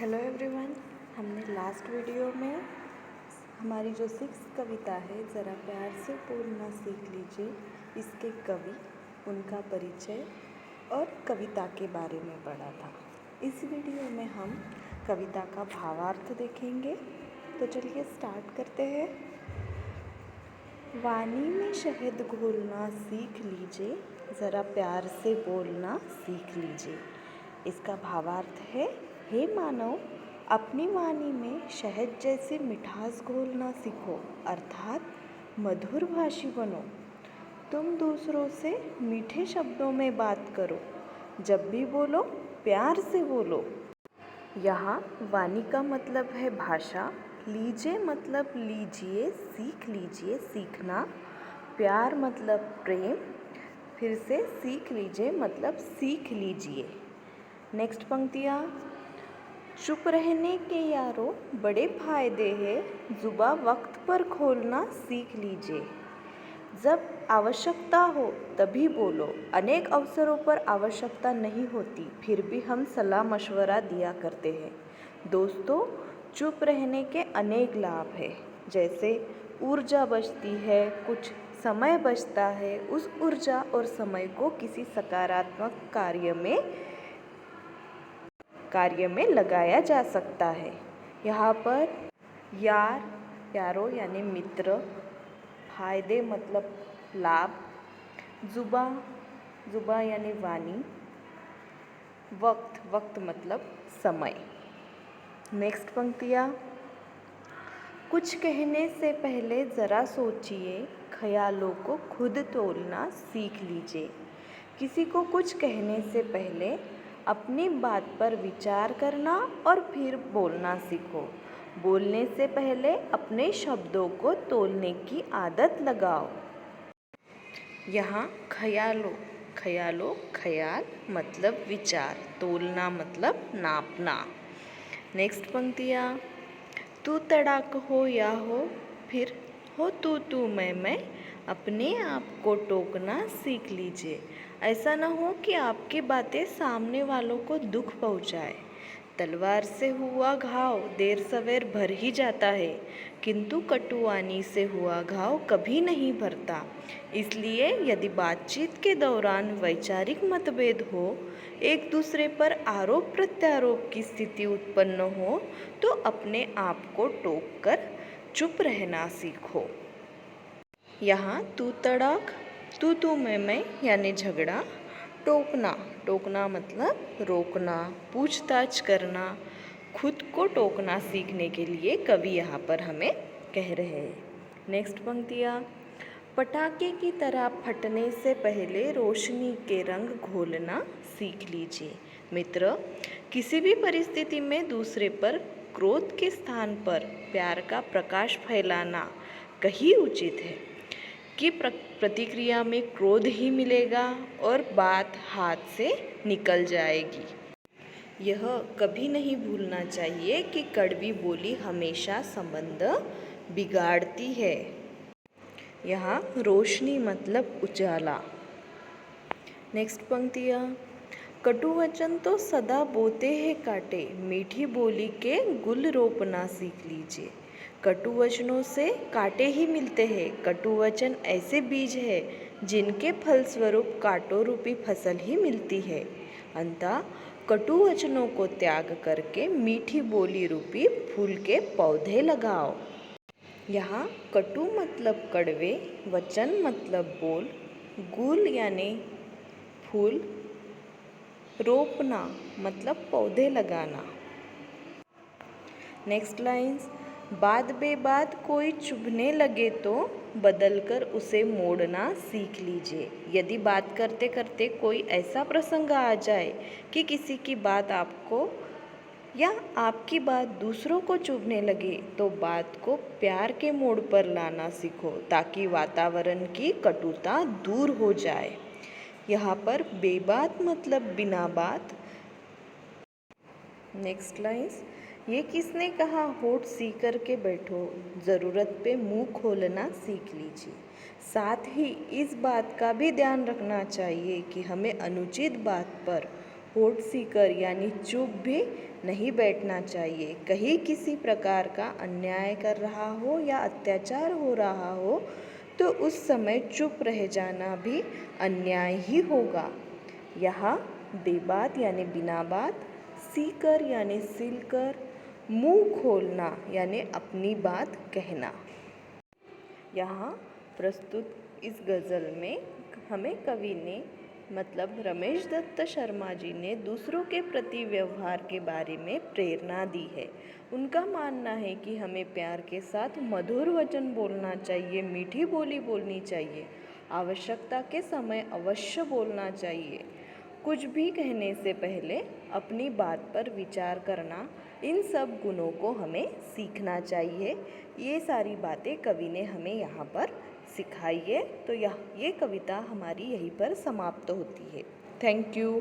Hello everyone. हमने last video में हमारी जो 6th कविता है ज़रा प्यार से बोलना सीख लीजिए, इसके कवि, उनका परिचय और कविता के बारे में पढ़ा था। इस वीडियो में हम कविता का भावार्थ देखेंगे। तो चलिए स्टार्ट करते हैं। वाणी में शहद घोलना सीख लीजिए, ज़रा प्यार से बोलना सीख लीजिए। इसका भावार्थ है, हे मानव, अपनी वाणी में शहद जैसी मिठास घोलना सीखो, अर्थात मधुर भाषी बनो। तुम दूसरों से मीठे शब्दों में बात करो, जब भी बोलो प्यार से बोलो। यहाँ वाणी का मतलब है भाषा, लीजिए मतलब लीजिए, सीख लीजिए, सीखना। प्यार मतलब प्रेम, फिर से सीख लीजिए मतलब सीख लीजिए। नेक्स्ट पंक्तियाँ। चुप रहने के यारों बड़े फायदे हैं, जुबां वक्त पर खोलना सीख लीजिए। जब आवश्यकता हो तभी बोलो, अनेक अवसरों पर आवश्यकता नहीं होती, फिर भी हम सलाह मशवरा दिया करते हैं। दोस्तों, चुप रहने के अनेक लाभ हैं, जैसे ऊर्जा बचती है, कुछ समय बचता है, उस ऊर्जा और समय को किसी सकारात्मक कार्य में लगाया जा सकता है। यहाँ पर यारों यानी मित्र, फायदे मतलब लाभ, जुबां यानी वाणी, वक्त मतलब समय। नेक्स्ट पंक्तियाँ। कुछ कहने से पहले ज़रा सोचिए, ख्यालों को खुद तोलना सीख लीजिए। किसी को कुछ कहने से पहले अपनी बात पर विचार करना और फिर बोलना सीखो। बोलने से पहले अपने शब्दों को तोलने की आदत लगाओ। यहाँ ख्याल मतलब विचार, तोलना मतलब नापना। नेक्स्ट पंक्तियाँ। तू तड़ाक हो या हो, फिर हो तू मैं, अपने आप को टोकना सीख लीजिए। ऐसा न हो कि आपकी बातें सामने वालों को दुख पहुँचाए। तलवार से हुआ घाव देर सवेर भर ही जाता है, किंतु कटुवानी से हुआ घाव कभी नहीं भरता। इसलिए यदि बातचीत के दौरान वैचारिक मतभेद हो, एक दूसरे पर आरोप प्रत्यारोप की स्थिति उत्पन्न हो, तो अपने आप को टोक कर चुप रहना सीखो। यहाँ तू तड़ाक, तू मैं यानी झगड़ा, टोकना मतलब रोकना, पूछताछ करना। खुद को टोकना सीखने के लिए कवि यहाँ पर हमें कह रहे हैं। नेक्स्ट पंक्तियाँ। पटाखे की तरह फटने से पहले रोशनी के रंग घोलना सीख लीजिए। मित्र, किसी भी परिस्थिति में दूसरे पर क्रोध के स्थान पर प्यार का प्रकाश फैलाना कहीं उचित है कि प्रतिक्रिया में क्रोध ही मिलेगा और बात हाथ से निकल जाएगी। यह कभी नहीं भूलना चाहिए कि कड़वी बोली हमेशा संबंध बिगाड़ती है। यहाँ रोशनी मतलब उजाला। नेक्स्ट पंक्तियाँ। कटुवचन तो सदा बोते हैं कांटे, मीठी बोली के गुल रोपना सीख लीजिए। कटुवचनों से कांटे ही मिलते हैं। कटुवचन ऐसे बीज है जिनके फलस्वरूप कांटों रूपी फसल ही मिलती है। अतः कटुवचनों को त्याग करके मीठी बोली रूपी फूल के पौधे लगाओ। यहाँ कटु मतलब कड़वे, वचन मतलब बोल, गुल यानी फूल, रोपना मतलब पौधे लगाना। Next lines. बात बेबात कोई चुभने लगे तो बदलकर उसे मोड़ना सीख लीजिए। यदि बात करते करते कोई ऐसा प्रसंग आ जाए कि किसी की बात आपको या आपकी बात दूसरों को चुभने लगे, तो बात को प्यार के मोड़ पर लाना सीखो, ताकि वातावरण की कटुता दूर हो जाए। यहाँ पर बेबात मतलब बिना बात। Next lines. ये किसने कहा होठ सी कर के बैठो, ज़रूरत पे मुंह खोलना सीख लीजिए। साथ ही इस बात का भी ध्यान रखना चाहिए कि हमें अनुचित बात पर होठ सीकर यानी चुप भी नहीं बैठना चाहिए। कहीं किसी प्रकार का अन्याय कर रहा हो या अत्याचार हो रहा हो तो उस समय चुप रह जाना भी अन्याय ही होगा। यहाँ बेबात यानी बिना बात, सीकर यानी सिलकर, मुंह खोलना यानी अपनी बात कहना। यहाँ प्रस्तुत इस गज़ल में हमें कवि ने मतलब रमेश दत्त शर्मा जी ने दूसरों के प्रति व्यवहार के बारे में प्रेरणा दी है। उनका मानना है कि हमें प्यार के साथ मधुर वचन बोलना चाहिए, मीठी बोली बोलनी चाहिए, आवश्यकता के समय अवश्य बोलना चाहिए, कुछ भी कहने से पहले अपनी बात पर विचार करना, इन सब गुणों को हमें सीखना चाहिए। ये सारी बातें कवि ने हमें यहाँ पर सिखाई है। तो ये कविता हमारी यहीं पर समाप्त होती है। Thank you.